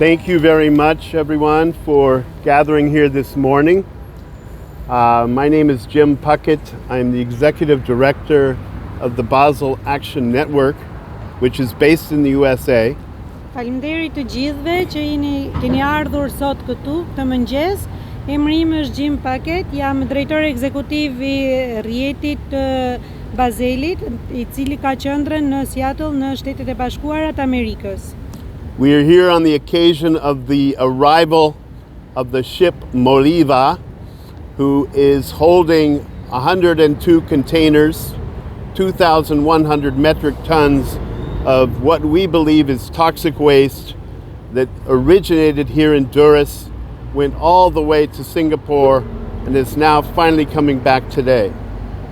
Thank you very much, everyone, for gathering here this morning. My name is Jim Puckett. I'm the executive director of the Basel Action Network, which is based in the USA. Faleminderit të gjithëve që keni ardhur sot këtu këtë mëngjes. Emri im është Jim Puckett, jam drejtori ekzekutiv I Rrjetit të Bazelit, I cili ka qendrën në Seattle në Shtetet e Bashkuara të Amerikës. We are here on the occasion of the arrival of the ship Moliva, who is holding 102 containers, 2,100 metric tons of what we believe is toxic waste that originated here in Durrësi, went all the way to Singapore, and is now finally coming back today.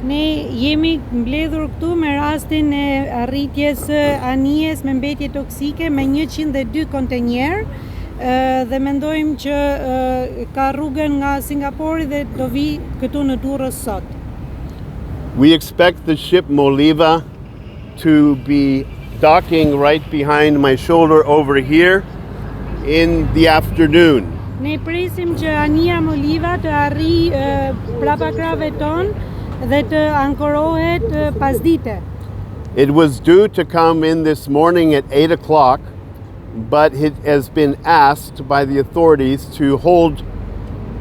Ne jemi mbledhur këtu me rastin e arritjes anijes me mbetje toksike me 102 kontejnerë dhe mendojmë që ka rrugën nga Singapori dhe do vi këtu në Durrës sot. We expect the ship Moliva to be docking right behind my shoulder over here in the afternoon. Ne presim që Anija Moliva të arrijë prapa krave ton dhe të ankorohet pasdite. It was due to come in this morning at 8 o'clock, but it has been asked by the authorities to hold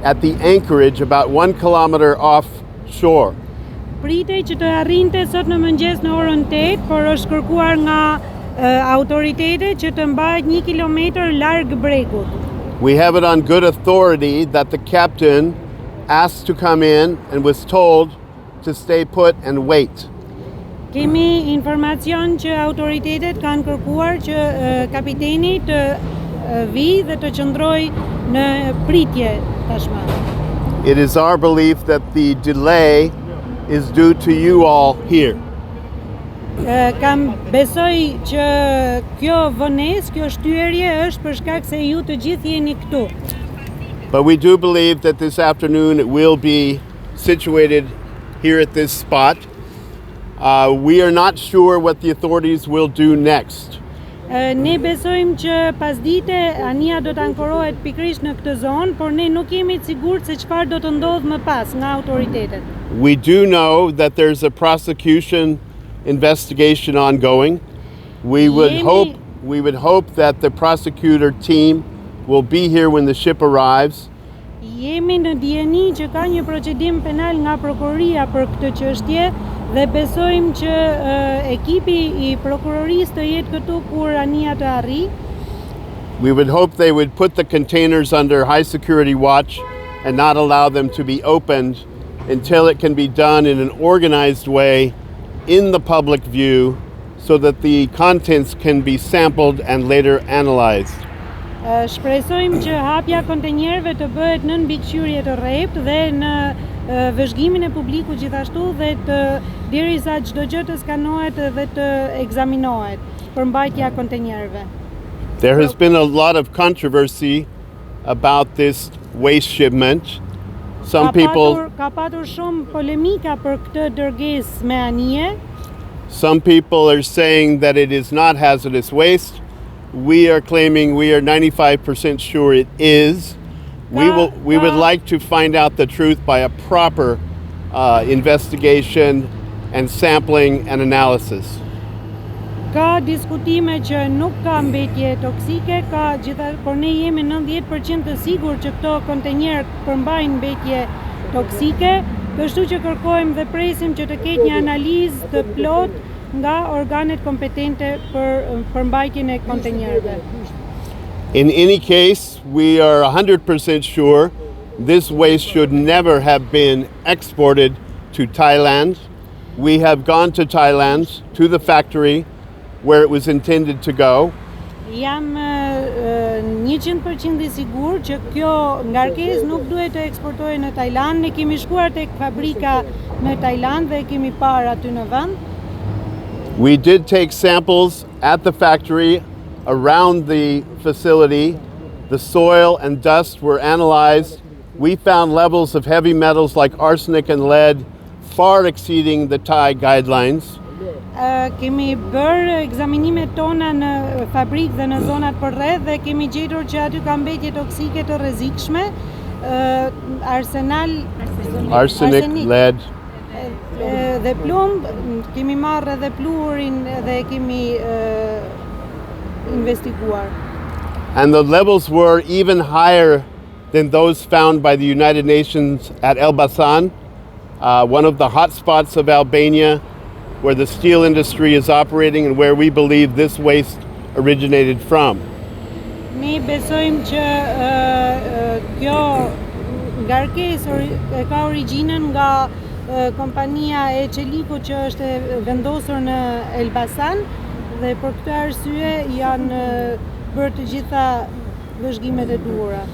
at the anchorage about 1 kilometer offshore. Pritej që të arrinte sot në mëngjes në orën 8, por është kërkuar nga autoritetet që të mbahet 1 kilometër larg bregut. We have it on good authority that the captain asked to come in and was told to stay put and wait. Kemi informacion që autoritetet kanë kërkuar që kapiteni të vi dhe të qëndroj në pritje tashmë. It is our belief that the delay is due to you all here. Kam besoj që kjo vonesë, kjo shtyerje është për shkak se ju të gjithë jeni këtu. But we do believe that this afternoon it will be situated here at this spot. We are not sure what the authorities will do next. Ne besojmë që pasdite Anija do të ankorohet pikërisht në këtë zonë, por ne nuk jemi të sigurt se çfarë do të ndodhë më pas nga autoritetet. We do know that there's a prosecution investigation ongoing. We would hope that the prosecutor team will be here when the ship arrives. Jemi në dijeni që ka një procedim penal nga prokuroria për këtë çështje dhe besojmë që ekipi I prokurorisë të jetë këtu kur Anija të arrijë. We would hope they would put the containers under high security watch and not allow them to be opened until it can be done in an organized way in the public view so that the contents can be sampled and later analyzed. Shpresojmë që hapja kontejnerëve të bëhet në mbikëqyrje të rrept dhe në vëzhgimin e publikut gjithashtu dhe derisa çdo gjë të skanohet dhe të ekzaminohet për mbajtja kontejnerëve. There has been a lot of controversy about this waste shipment. Ka patur shumë polemika për këtë dërgesë me anije. Some people are saying that it is not hazardous waste. We are claiming we are 95% sure it is. We would like to find out the truth by a proper investigation and sampling and analysis. Ka diskutime që nuk ka mbetje toksike, por ne jemi 90% të sigurt që këto kontejnerë përmbajnë mbetje toksike, kështu që kërkojmë dhe presim që të ketë një analizë të plotë nga organet kompetente për përmbajtjen e kontejnerëve. In any case, we are 100% sure this waste should never have been exported to Thailand. We have gone to Thailand, to the factory where it was intended to go. Jam 100% I sigurt që kjo ngarkesë nuk duhet të eksportohet në Tajland. Ne kemi shkuar tek fabrika në Tajland dhe kemi parë aty në vend. We did take samples at the factory around the facility. The soil and dust were analyzed. We found levels of heavy metals like arsenic and lead far exceeding the Thai guidelines. Kemi bërë ekzaminimet tona në fabrikë dhe në zonat përreth dhe kemi gjetur që aty ka mbetje toksike të rrezikshme, arsenic, lead. Dhe plumb, kemi marrë edhe pluhurin dhe kemi investiguar. And the levels were even higher than those found by the United Nations at Elbasan, one of the hot spots of Albania, where the steel industry is operating and where we believe this waste originated from. Ne besojmë që kjo ngarkesë ka origjinën nga kompania e Çelikut që është vendosur në Elbasan dhe për këtë arsye janë bërë të gjitha vëzhgimet e duhura.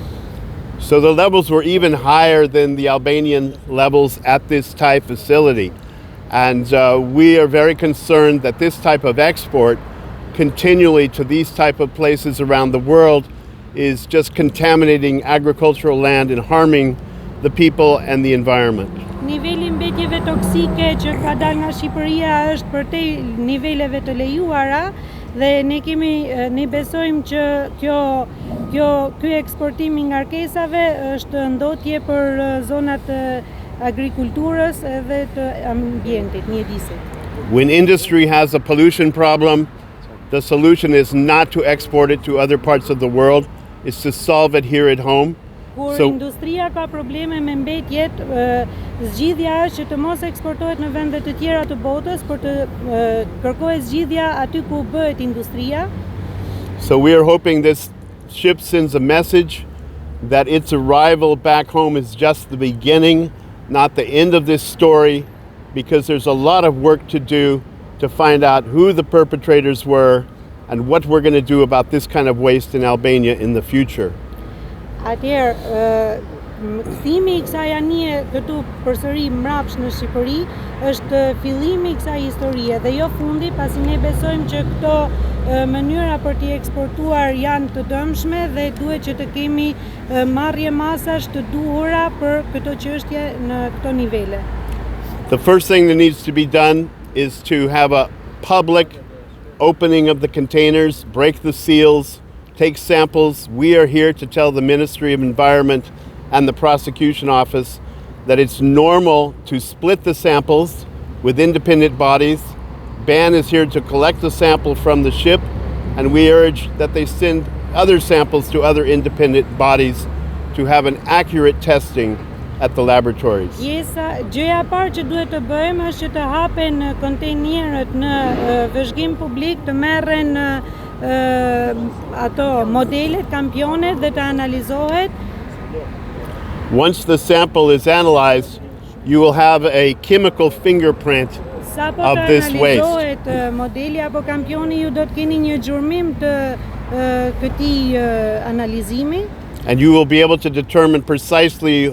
So the levels were even higher than the Albanian levels at this Thai facility. And we are very concerned that this type of export continually to these type of places around the world is just contaminating agricultural land and harming the people and the environment. Niveli mbetjeve toksike që ka dalë nga Shqipëria është përtej niveleve të lejuara dhe ne besojmë që ky eksportim i ngarkesave është ndotje për zonat agrikulturës edhe të ambientit, mjedisit. When industry has a pollution problem, the solution is not to export it to other parts of the world, it's to solve it here at home. Kur industria ka probleme me mbetjet, zgjidhja është që të mos eksportohet në vende të tjera të botës, por të kërkohet zgjidhja aty ku bëhet industria. So we are hoping this ship sends a message that its arrival back home is just the beginning, not the end of this story, because there's a lot of work to do to find out who the perpetrators were and what we're going to do about this kind of waste in Albania in the future. Atëherë, kthimi I kësaj anije këtu përsëri mbrapsht në Shqipëri është fillimi I kësaj historie dhe jo fundi, pasi ne besojmë që këto mënyra për t'i eksportuar janë të dëmshme dhe duhet që të kemi marrje masash të duhura për këto çështje në këto nivele. The first thing that needs to be done is to have a public opening of the containers, break the seals, take samples. We are here to tell the Ministry of Environment and the prosecution office that it's normal to split the samples with independent bodies. BAN is here to collect the sample from the ship, and we urge that they send other samples to other independent bodies to have an accurate testing at the laboratories. Gjëja e parë që duhet të bëjmë është që të hapen kontejnerët në vëzhgim publik, të merren ato modelet, kampionet dhe të analizohet. Once the sample is analyzed, you will have a chemical fingerprint of this waste. Modeli apo kampioni, ju do të keni një gjurmim të këtij analizimi. And you will be able to determine precisely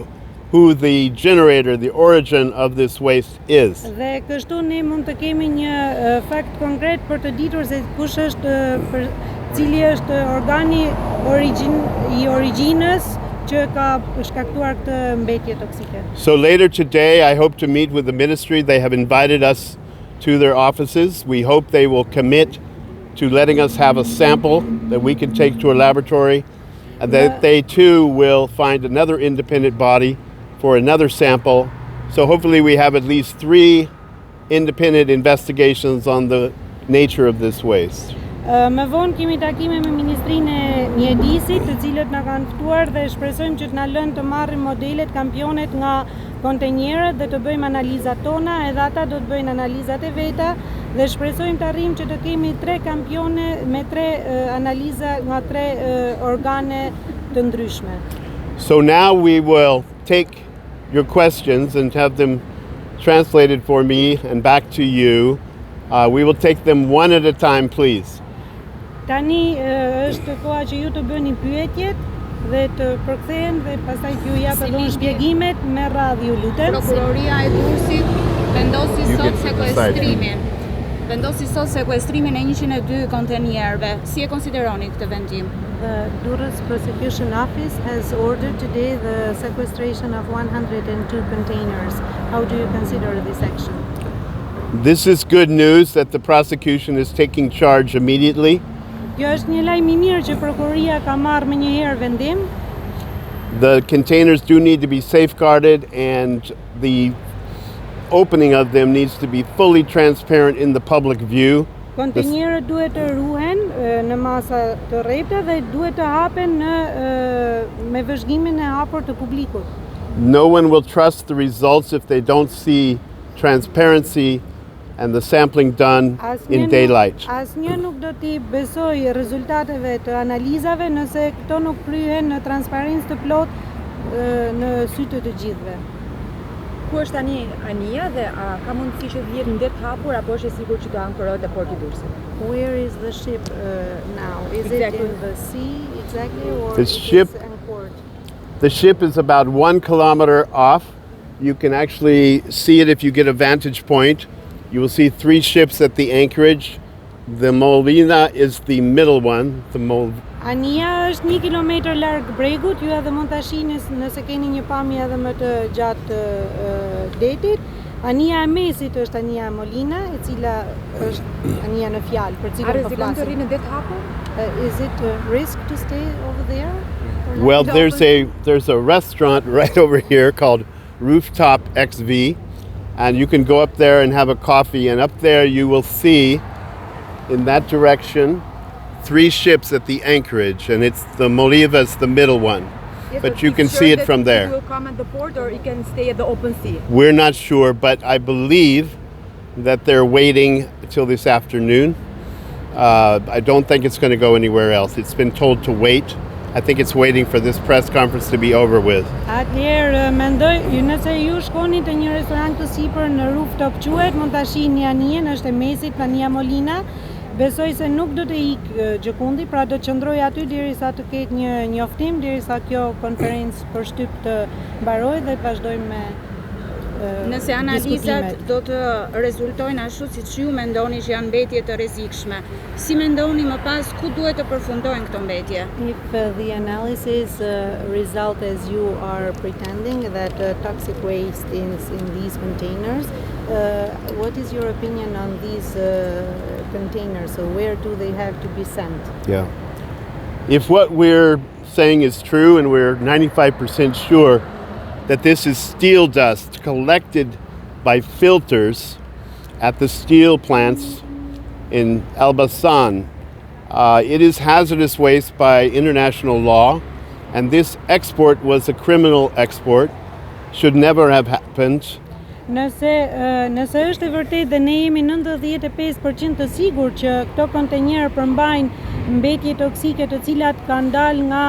who the generator, the origin of this waste is. Dhe kështu ne mund të kemi një fakt konkret për të ditur se kush është, cili është organi I origjinës që ka shkaktuar këtë mbetje toksike. So later today, I hope to meet with the ministry. They have invited us to their offices. We hope they will commit to letting us have a sample that we can take to a laboratory, and that they too will find another independent body for another sample. So hopefully we have at least 3 independent investigations on the nature of this waste. Më vonë kemi takime me Ministrinë e Mjedisit, të cilët na kanë ftuar dhe shpresojmë që të na lënë të marrim modelet, kampionet nga kontejnerët dhe të bëjmë analizat tona, edhe ata do të bëjnë analizat e veta dhe shpresojmë të arrijmë që të kemi 3 kampione me 3 analiza nga 3 organe të ndryshme. So now we will take your questions and have them translated for me and back to you. We will take them one at a time, please. Tani është koha që ju të bëni pyetjet dhe të përkthehen dhe pastaj ju japë edhe shpjegimet me radhë, ju lutem. Prokuroria e Durrësit vendosi sot sekuestrimin e 102 kontejnerëve. Si e konsideroni këtë vendim? The Durrës Prosecution Office has ordered today the sequestration of 102 containers. How do you consider this action? This is good news that the prosecution is taking charge immediately. Kjo është një lajm I mirë që prokuroria ka marrë më njëherë vendim. The containers do need to be safeguarded and the opening of them needs to be fully transparent in the public view. Kontejnerët duhet të ruhen në masa të rrepta dhe duhet të hapen me vëzhgimin e hapur të publikut. No one will trust the results if they don't see transparency and the sampling done in daylight. Asnjë nuk do t'i besoj rezultateve të analizave nëse këto nuk kryhen në transparencë të plotë në sy të të gjithëve. Ku është tani Anija dhe a ka mundësi që të jetë ndet hapur apo është e sigurt që do ankorohet te porti Durrësit? Where is the ship now? Is Exactly. it in the sea exactly or The is ship- it anchored? The ship is about 1 kilometer off. You can actually see it if you get a vantage point. You will see 3 ships at the anchorage. The Moliva is the middle one. Anija është 1 kilometër larg bregut, ju edhe mund ta shihni nëse keni një pamje edhe më të gjatë të detit. Anija e mesit është Anija Molina, e cila është Anija në fjalë, për A cilën po rrezikon të flasim. rrinë ndet hapur? Is it a risk to stay over there? or not? Well, there's a restaurant right over here called Rooftop XV, and you can go up there and have a coffee. And up there you will see, in that direction, 3 ships at the anchorage, and it's the Moliva is the middle one. Yes, But you it's can sure see it that from there. It will come at the port or it can stay at the open sea. We're not sure, but I believe that they're waiting till this afternoon. I don't think it's going to go anywhere else. It's been told to wait. I think it's waiting for this press conference to be over with. Atëherë mendoj, nëse ju shkoni te një restorant të sipër në rooftop quhet, mund ta shihni Anijen, është e mesit Anija Molina. Besoj se nuk do të ikë gjëkundi, pra do të qëndroj aty derisa të ketë një njoftim, derisa kjo konferencë për shtyp të mbarojë dhe të vazhdojmë me Nëse analizat diskutimet. do të rezultojnë ashtu siç ju mendoni që janë mbetje të rrezikshme, si mendoni më pas ku duhet të përfundojnë këto mbetje? If the analysis result as you are pretending that toxic waste is in these containers, what is your opinion on these containers? So where do they have to be sent? Yeah. If what we're saying is true, and we're 95% sure that this is steel dust collected by filters at the steel plants in Elbasan, it is hazardous waste by international law, and this export was a criminal export, should never have happened. Nëse është e vërtetë dhe ne jemi 95% të sigurt që këto kontenjerë përmbajnë mbetje toksike të cilat kanë dalë nga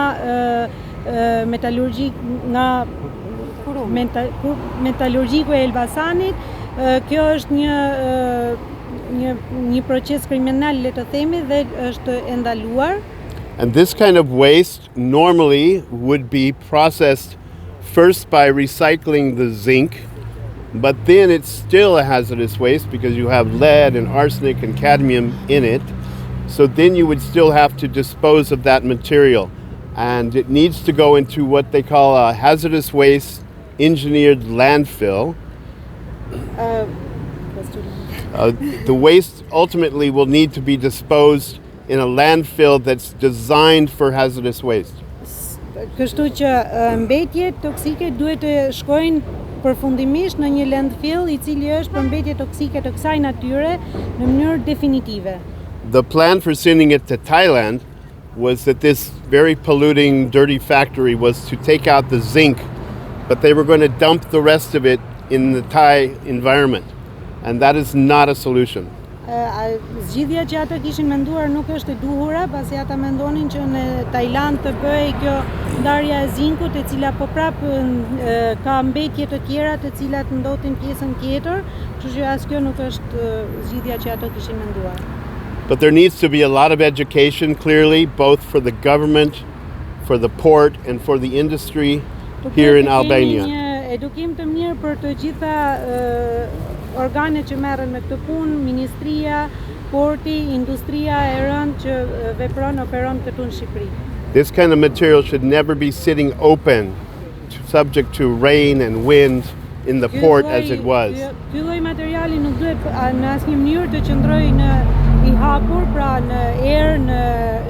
metalurgjiku e Elbasanit, kjo është një proces kriminal, le të themi, dhe është e ndaluar. And this kind of waste normally would be processed first by recycling the zinc, but then it's still a hazardous waste because you have lead and arsenic and cadmium in it. So then you would still have to dispose of that material. And it needs to go into what they call a hazardous waste engineered landfill. The waste ultimately will need to be disposed in a landfill that's designed for hazardous waste. Kështu që mbetjet toksike duhet të shkojnë përfundimisht në një landfill I cili është për mbetje toksike të kësaj natyre në mënyrë definitive. The plan for sending it to Thailand was that this very polluting, dirty factory was to take out the zinc, but they were going to dump the rest of it in the Thai environment. And that is not a solution. Zgjidhja që ata kishin menduar nuk është e duhura, pasi ata mendonin që në Tajland të bëhej kjo ndarja e zinkut, e cila po prap ka mbetje të tjera të cilat ndodhin pjesën tjetër, kështu që as kjo nuk është zgjidhja që ata kishin menduar. But there needs to be a lot of education, clearly, both for the government, for the port, and for the industry here in Albania. Një edukim të mirë për të gjitha organet që merren me këtë punë, ministria, porti, industria e rënd që operon këtu në Shqipëri. This kind of material should never be sitting open, subject to rain and wind in the port as it was. Ky lloj materiali nuk duhet në asnjë mënyrë të qëndrojë në i hapur, pra në erë, në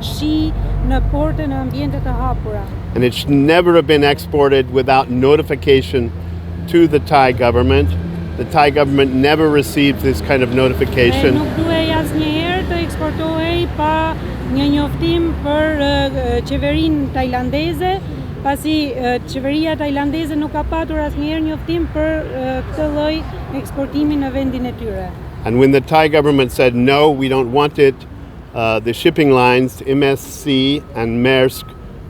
shi, në porte, në ambiente të hapura. And it should never have been exported without notification to the Thai government. The Thai government never received this kind of notification. Nuk duhej asnjëherë të eksportohej pa një njoftim për qeverinë tajlandeze, pasi qeveria tajlandeze nuk ka patur asnjëherë njoftim për këtë lloj eksportimi në vendin e tyre. And when the Thai government said no, we don't want it, the shipping lines, MSC and Maersk,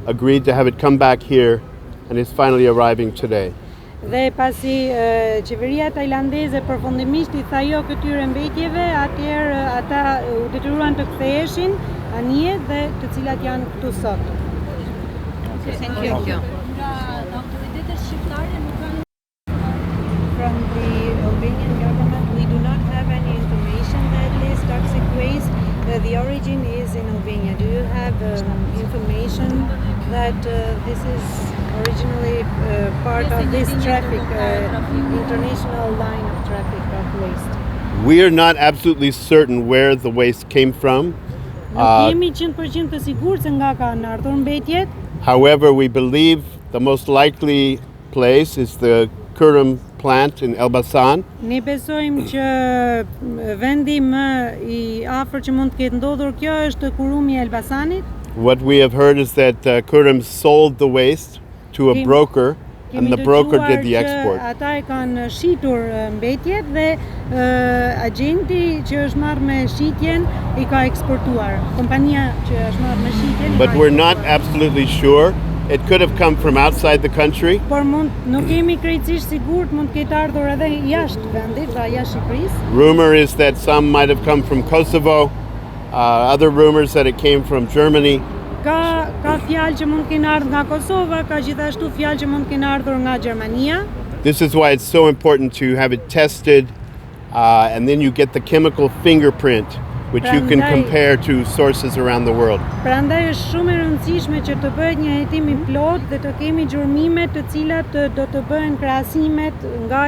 agreed to have it come back here, and it's finally arriving today. Dhe pasi qeveria tajlandeze përfundimisht I tha jo këtyre mbetjeve, atëherë ata u detyruan të ktheheshin anije dhe të cilat janë këtu sot. Thank you. From the Albanian government, we do not have any information that this toxic waste, the origin is in Albania. Do you have information that this is originally part of this traffic, international line of traffic of waste? We are not absolutely certain where the waste came from. Nuk jemi 100% të sigurt se nga kanë ardhur mbetjet. However, we believe the most likely place is the Kurum plant in Elbasan. Ne besojmë që vendi më I afër që mund të ketë ndodhur kjo është kurumi I Elbasanit. What we have heard is that Kurum sold the waste to a broker, and the broker did the export. Ata e kanë shitur mbetjet dhe agenti që është marrë me shitjen I ka eksportuar. Kompania që është marrë me shitjen. But we're not absolutely sure. It could have come from outside the country. Por nuk jemi krejtësisht sigurt, mund të ketë ardhur edhe jashtë vendit, pra jashtë Shqipërisë. Rumor is that some might have come from Kosovo. Other rumors that it came from Germany. Ka fjalë që mund të kenë ardhur nga Kosova, ka gjithashtu fjalë që mund të kenë ardhur nga Gjermania. This is why it's so important to have it tested, and then you get the chemical fingerprint, which you can compare to sources around the world. Prandaj është shumë e rëndësishme që të bëhet një hetim I plotë dhe të kemi gjurmime të cilat do të bëhen krahasimet nga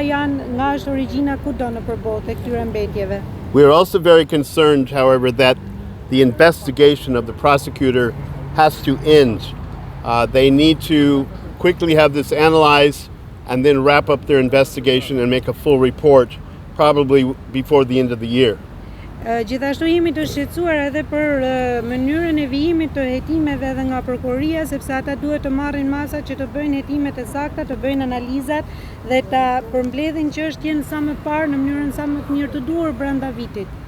është origjina kudo nëpër botë e këtyre mbetjeve. We are also very concerned, however, that the investigation of the prosecutor has to end. They need to quickly have this analyzed and then wrap up their investigation and make a full report, probably before the end of the year. Gjithashtu jemi të shqetësuar edhe për mënyrën e vijimit të hetimeve edhe nga prokuroria, sepse ata duhet të marrin masa që të bëjnë hetimet e sakta, të bëjnë analizat dhe ta përmbledhin çështjen sa më parë në mënyrën sa më të mirë të duhur brenda vitit.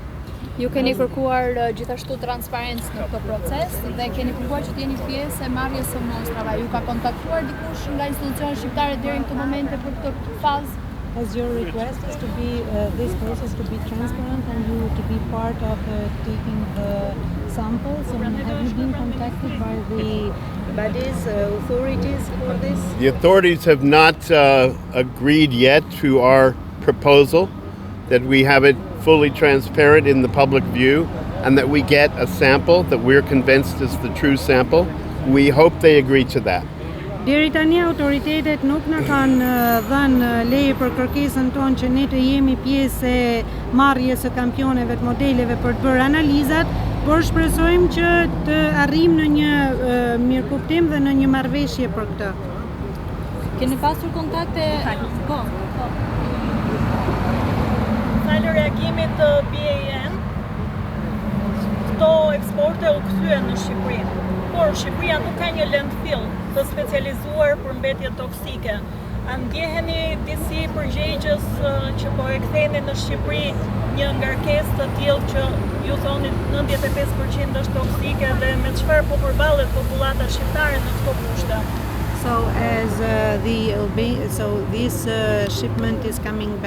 Ju keni kërkuar gjithashtu transparencë në këtë proces dhe keni kërkuar që të jeni pjesë e marrjes së mostrave. Ju ka kontaktuar dikush nga institucionet shqiptare deri në këtë moment për këtë fazë? As your request is to be this process to be transparent and you to be part of taking the samples, and have you been contacted by the bodies, authorities for this? The authorities have not agreed yet to our proposal that we have it fully transparent in the public view and that we get a sample that we're convinced is the true sample. We hope they agree to that. Deri tani autoritetet nuk na kanë dhënë leje për kërkesën tonë që ne të jemi pjesë e marrjes së kampioneve të modeleve për të bërë analizat, por shpresojmë që të arrijmë në një mirëkuptim dhe në një marrëveshje për këtë. Keni pasur kontakte? Po. Falë reagimit të BAN, këto eksporte u kthyen në Shqipëri. Por Shqipëria nuk ka një landfill të specializuar për mbetje toksike. A ndjeheni disi përgjegjës që po e ktheni në Shqipëri një ngarkesë të tillë që ju thoni 95% është toksike dhe me çfarë po përballet popullata shqiptare në këto kushte? So as this shipment is coming back